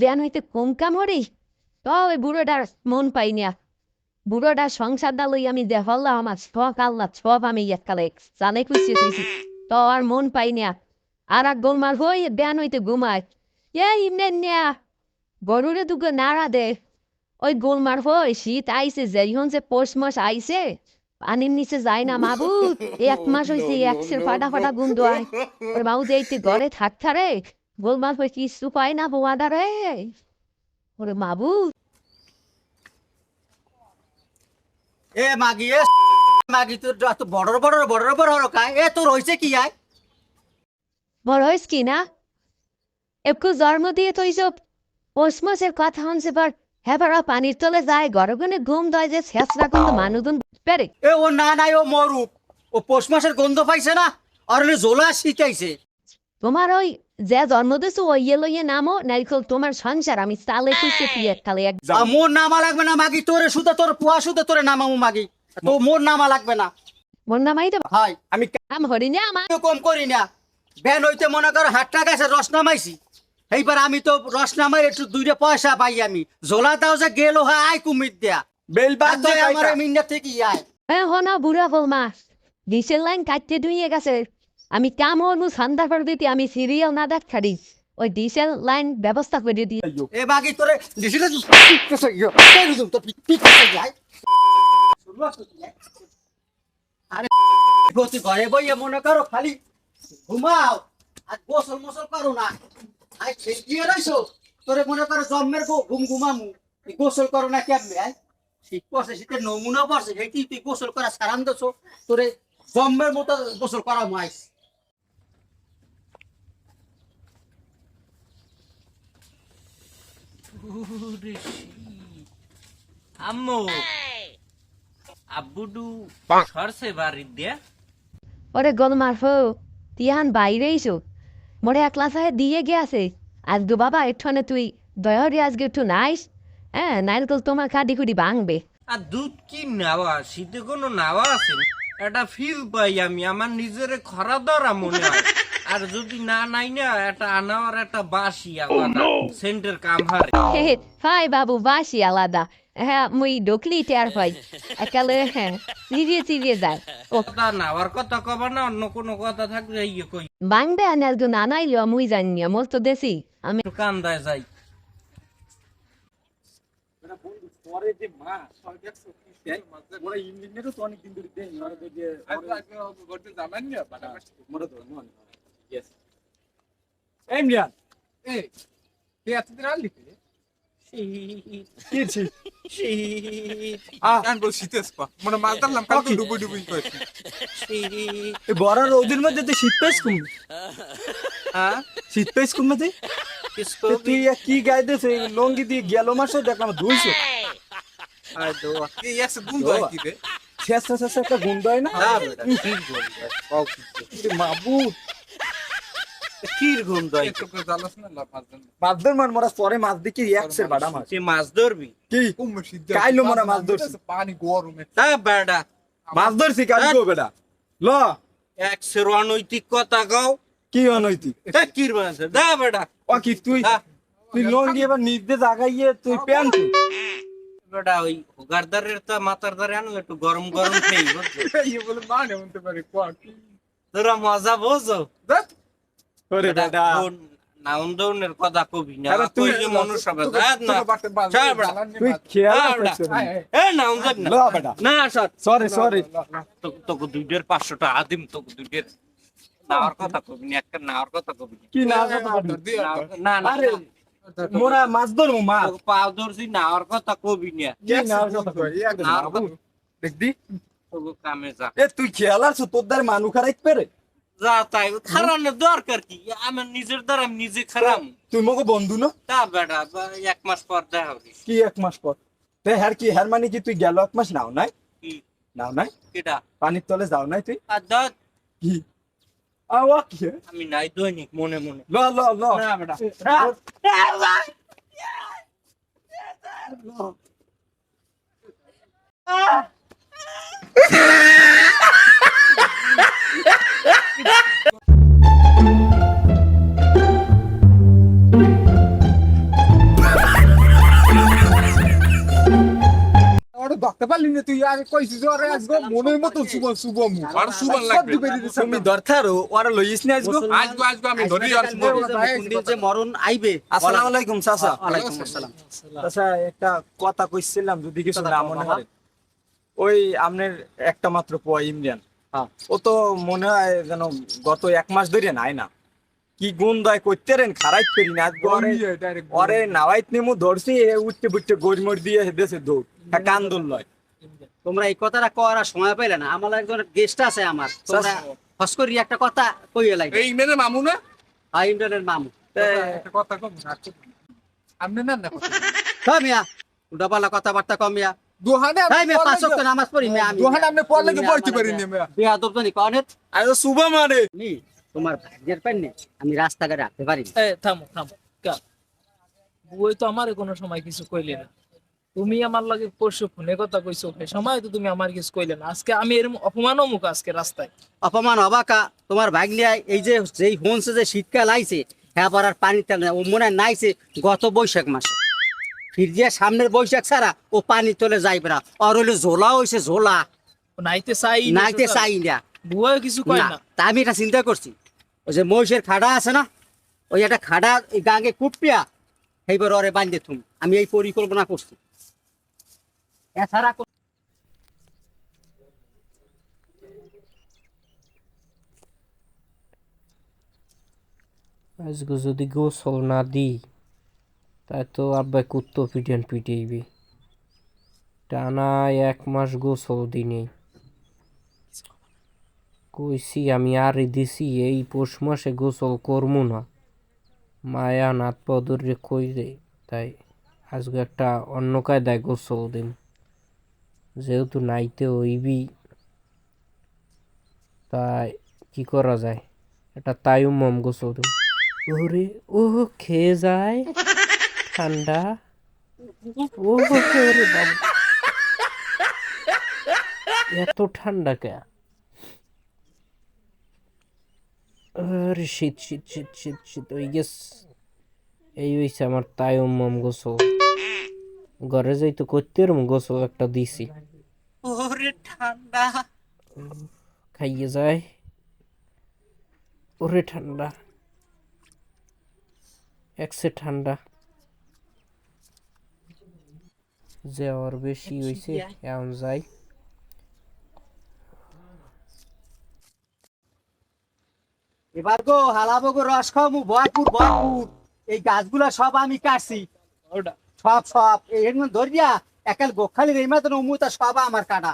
বেয়ান হইতে কম কাম হরি তো ওই বুড়োটার মন পাই না বুড়োটার সংসারটা লই আমি দেখাল্লাম আমার সব আল্লাহ সব আমি এককালে জানে খুশি খুশি তো আর মন পাই না আর এক গোলমাল হই বেয়ান হইতে ঘুমায় ইমনে না গরুরে দুটো নাড়া দে ওই গোলমার হই শীত আইসে যখন যে পৌষ মাস আইসে পানির নিচে যায় না মাবু 1 মাস হয়েছে একসের ফাটা ফাটা গুন্দ আয় ওর মাবু দেখতে ঘরে থাকতা রে গোলমাল হয়ে কিছু পায় না বোয়াদা রে ওরে মাবু এ মাগি এ মাগি তোর এত বড় বড় বড় বড় কায় এ তোর হইছে কি আয় বড় হয়েছ কি না একটু জন্ম দিয়ে তো এইসব পৌষ মাসের কথা হনছে বার হ্যাঁ পানির তলে যায় গরগনে ঘুম দেয় যে শেষরা কিন্তু মানুদন পেরে এ ও না নাই ও মরুক ও পৌষ মাসের গন্ধ পাইছে না আর ওই জোলা শিখাইছে তোমার ওই যে জন্ম দিয়েছো ওই লইয়ে নামো নারিকল তোমার সংসার আমি তালে খুঁজতে তুই এককালে এক মোর নামা লাগবে না মাগি তোরে শুধু তোর পুয়া শুধু তোরে নামামু মাগি তো মোর নামা লাগবে না মন নামাই দেবা হয় আমি কাম হরি না আমার কম করি না বেন হইতে মনে কর হাটটা গেছে রস নামাইছি এইবার আমি তো রস নামাই একটু 2 পয়সা পাই আমি জোলা দাও যে গেল হয় আয় কুমির দেয়া বেল বাদ তো আমার মিন্না থেকে আয় হ্যাঁ হনা বুড়া বল মা ডিসেল লাইন কাটতে ধুইয়ে গেছে আমি কাম হনু সন্ধ্যা করে দিতে আমি সিরিয়াল না দেখ ছাড়ি ওই ডিসেল লাইন ব্যবস্থা করে দিই এ বাকি তোরে দিছিলে তোর পিক যায় আরে গতি ঘরে বইয়ে মনে করো খালি ঘুমাও আর গোসল মোসল করো না আই খেয়ে রইছো তোরে মনে করো জন্মের ঘুম ঘুমামু গোসল করো না কেমনে আয় শীত পড়ছে শীতের নমুনা পড়ছে সেইটি তুই গোসল করা সারান দেছো তোরে জন্মের মতো গোসল করা মাইস আম্মু আব্বুডু সরছে বাড়ির দিয়া ওরে গলমার ফো তিয়ান বাইরে এসো মোরে একলা সাহে দিয়ে গেছে আজকে বাবা একটুখানে তুই দয়ারি আজকে একটু নাইস হ্যাঁ নাইলকল তোমার খাদি খুদি ভাঙবে আর দুধ কি নেওয়া শীতে কোনো নেওয়া আছে এটা ফিল পাই আমি আমার নিজের খরা ধরা মনে হয় আর যদি না নাই না এটা আনাওয়ার একটা বাসি আলাদা সেন্টের কাম হারে ফাই বাবু বাসি আলাদা হ্যাঁ মুই ঢুকলি টের পাই একালে হ্যাঁ চিরিয়ে চিরিয়ে যায় ও কথা নেওয়ার কথা কবা না অন্য কোনো কথা থাকলে ইয়ে কই ভাঙবে আর আজকে না নাইলেও মুই জানি মোর তো দেশি আমি একটু কান্দায় যাই পরে যে মা দেখছো ওরা ইঞ্জিনিয়ারও তো অনেক দিন ধরে দেন ওরা যে করতে জানেন না বাটাবাস মোরা তো মন ইয়েস এমরিয়ান এই কে এতদিন আলি কি ছি আন বল শীতেস পা মানে মাছ ধরলাম কাল তো ডুবুই ডুবুই করছি এই বড় রোদের মধ্যে তো শীত পেস কম হ্যাঁ শীত পেস কম না কিসকো তুই কি গাইতে সেই লঙ্গি দিয়ে গেল মাসও দেখলাম ধুইছো আর তো কি একশো গুন্দ হয় কি রে শেষ শেষ একটা গন্ধ হয় না না বেটা কির গন্ধ মাবুদ কির গন্ধ একটু করে জ্বালাস না লাভ মাছ ধরলাম মাছদের মান মরা পরে মাছ দেখি একসের বাড়া মাছ তুই মাছ ধরবি কি কুম সিদ্ধ কাইলো মরা মাছ ধরছি পানি গরমে হ্যাঁ বেটা মাছ ধরছি কাইলো বেটা ল এক সের অনৈতিক কথা গাও কি অনৈতিক কির বানাছে দা বেটা ও কি তুই তুই লঙ্গি এবার নির্দেশ আগাইয়ে তুই প্যান্ট বেটা ওই গারদারের তো মাথার ধারে আনো একটু গরম গরম খেয়ে বুঝছো এই বলে মানে হতে পারে কোয়া কি তোরা মজা বোঝো দেখ ওরে বেটা নাউন দৌনের কথা কবি না আরে তুই তুই যে মনুষ্য হবে না চল তুই খেয়াল বেটা। করছিস এ নাউন যাবি না ল বেটা না সর সরি সরি তোকে 2,500 আদিম তোকে 2,000 নাওয়ার কথা কবি না একটা নাওয়ার কথা কবি কি না না না আরে মোরা মাছ ধরবো মাছ তোকে পাও ধরছি নাওয়ার কথা কবি না কি না দেখদি তোকে কামে যা এ তুই খেয়াল আছো তোর দ্বার মানু খারাইতে পারে যা তাই খারানোর দরকার কি আমার নিজের দ্বারা আমি নিজে খারাম তুই মগো বন্ধু না তা বেটা 1 মাস পর দেখা হবে কি 1 মাস পর তে হ্যার কি হ্যার মানে কি তুই গেল 1 মাস নাও নাই কি নাও নাই কেডা পানির তলে যাও নাই তুই আর দাঁত কি আওয়া কি আমি নাই দৈনিক মনে মনে ল ল ল না বেটা ধরতে পারলি না তুই আগে কইছিস ওরে আজগো মনের মতো শুভ মু আর শুভ লাগবে তুমি ধরতারো ওরা লইস না আজগো আজগো আমি ধরি আর শুভ মুকুন্দির যে মরণ আইবে। আসসালামু আলাইকুম চাচা। ওয়ালাইকুম আসসালাম। আচ্ছা একটা কথা কইছিলাম যদি কিছু না মনে হয়, ওই আপনার একটা মাত্র পোয়া ইমরান, হ্যাঁ। ও তো মনে হয় যেন গত 1 মাস ধরে নাই না, কি গুণ দয় করতে রেন খারাপ করি না ওরে নাওয়াইত নেমু ধরছি উঠতে বুঝতে গোজমোর দিয়ে দেশে দৌড় কান্দুল লয়। তোমরা এই কথাটা করার সময় পাইলে না, আমার একজন গেস্ট আছে আমার, তোমরা হস করি একটা কথা কইয়ে লাগে। এই মেনে মামু না ইন্টারনেট মামু একটা কথা কম না আমনে না না কথা হ্যাঁ মিয়া উল্টা পাল্টা কথাবার্তা কম মিয়া। দোহানে তাই মিয়া 5 ওয়াক্ত নামাজ পড়ি মিয়া আমি। দোহানে আমনে পড়লে কি পড়তে পারি না মিয়া বিয়া দবনি কনেত আরে শুভ মানে নি তোমার ভাগ্যের পেনে আমি রাস্তাঘাটে রাখতে পারি না। থামো কা বুই তো আমারে কোনো সময় কিছু কইলে না, তুমি আমার লাগে পরশু ফোনে কথা কইছো, সেই সময় তো তুমি আমার কিছু কইলে না। আজকে আমি এর অপমান মুখ আজকে রাস্তায় অপমান হবাকা তোমার ভাগ্নিয়ায় এই যে যেই হনছে যে শীতকাল আইছে হ্যাঁ আর পানি তেল ও মনে হয় নাইছে গত বৈশাখ মাসে, ফিরজিয়া সামনের বৈশাখ ছাড়া ও পানি তোলে যাইবে না, আর হইলে ঝোলা হইছে ঝোলা নাইতে চাই নাইতে চাই না। বুয়া কিছু কয় না, না। তা আমি এটা চিন্তা করছি, ওই যে মহিষের খাড়া আছে না, ওই একটা খাড়া এই গাঙ্গে কুটপিয়া সেইবার ওরে বান্ধে থুম, আমি এই পরিকল্পনা করছি। এছাড়া আজকে যদি গোসল না দিই তাই তো আব্বাই কুত্তো পিটাইবি। টানা 1 মাস গোসল দিনে কইছি আমি আর দিছি এই পৌষ মাসে গোসল করবো না, মায়া নাথ পদরে কই রে, তাই আজকে একটা অন্য কায়দায় গোসল দিন, যেহেতু নাইতে হইবি তাই কি করা যায়, একটা তায়ুম্মম গোসল দিন। ওরে ও খেয়ে যায় ঠান্ডা, ও ওরে বাবা এত ঠান্ডা কে, আরে শীত শীত শীত শীত শীত ওই গেস। এই হইছে আমার তায়ুম্মম গোসল, ঘরে যাই তো করতে গোসল একটা দিছি। ওরে ঠান্ডা খাইয়ে যায়, ওরে ঠান্ডা একসে ঠান্ডা যে আর বেশি হইছে এখন যাই। এবার গো হালাবো গো রস খাওয়ামু ভরপুর ভরপুর, এই গাছগুলা সব আমি কাটছি ওটা সব এর মধ্যে ধরিয়া একাল গোখালির এই মাত্র অমুতা সব আমার কাটা,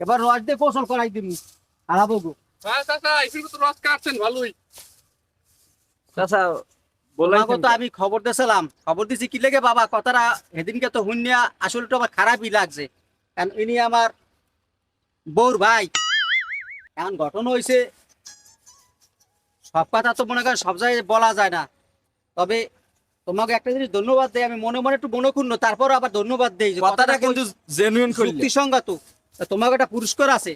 এবার রস দিয়ে গোসল করাই দিমু হালাবো গো। হ্যাঁ চাচা এখানে তো রস কাটছেন ভালোই চাচা তোমাকে তো আমি খবর দিয়েছিলাম, খবর দিছি কি লেগে বাবা কথাটা সেদিনকে তো শুনিয়া আসলে তো আমার খারাপই লাগছে, কারণ ইনি আমার বউর ভাই। এখন ঘটনা হয়েছে সব কথা তো মনে করেন সব জায়গায় বলা যায় না, তবে তোমাকে একটা জিনিস ধন্যবাদ দেই, আমি মনে মনে একটু মনক্ষুণ্ণ, তারপর আবার ধন্যবাদ দেই, যে কথাটা কিন্তু জেনুইন করলি। যুক্তিসঙ্গত। তা তোমাকে একটা পুরস্কার আছে,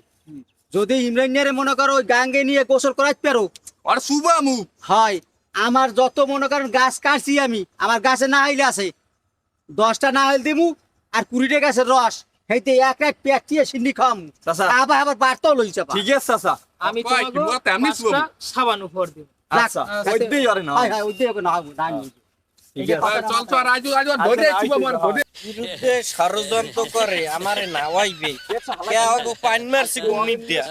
যদি ইমরানিয়ারে মনে করো ওই গাঙ্গে নিয়ে গোসল করাইতে পারো, আর শুভ মু হয় আমার যত মনে করেন গাছ কাটছি আমি, আমার গাছে না হইলে আছে 10টা না হইলে দিমু, আর 20টা গাছের রস সেইতে এক এক প্যাক দিয়ে সিন্নি খাম, চাচা আবার বাড়তেও লই চাপা। ঠিক আছে চাচা, আমি আব্বা, কি বলতে আমি শুভ। 5টা সাবান উপর দিব। আচ্ছা ওই দিয়ে আরে না হয় ওই দিয়ে না না নিয়ে। ঠিক আছে চল চল রাজু রাজু ধরে শুভ মার ধরে বিরুদ্ধে ষড়যন্ত্র করে আমারে নাওয়াইবে কে আগো পান মারছি গুনি দিয়া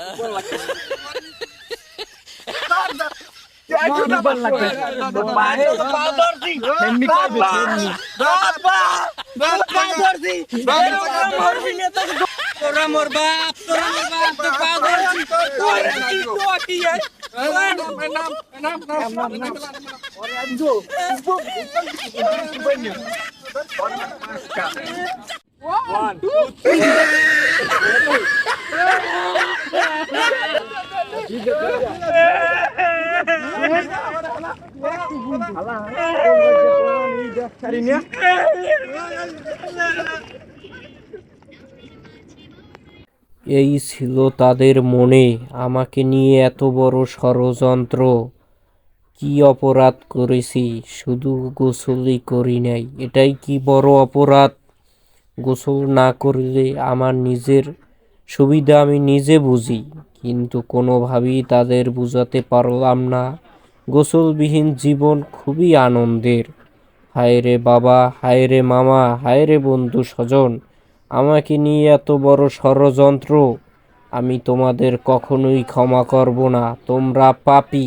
তোরা মোর বাপ তো পাগল এই ছিল তাদের মনে, আমাকে নিয়ে এত বড় ষড়যন্ত্র। কি অপরাধ করেছি, শুধু গোসলই করি নাই, এটাই কি বড় অপরাধ? গোসল না করলে আমার নিজের সুবিধা আমি নিজে বুঝি, কিন্তু কোনোভাবেই তাদের বোঝাতে পারলাম না গোসলবিহীন জীবন খুবই আনন্দের। হায় রে বাবা, হায় রে মামা, হায় রে বন্ধু স্বজন, আমাকে নিয়ে এত বড় ষড়যন্ত্র, আমি তোমাদের কখনোই ক্ষমা করব না, তোমরা পাপী।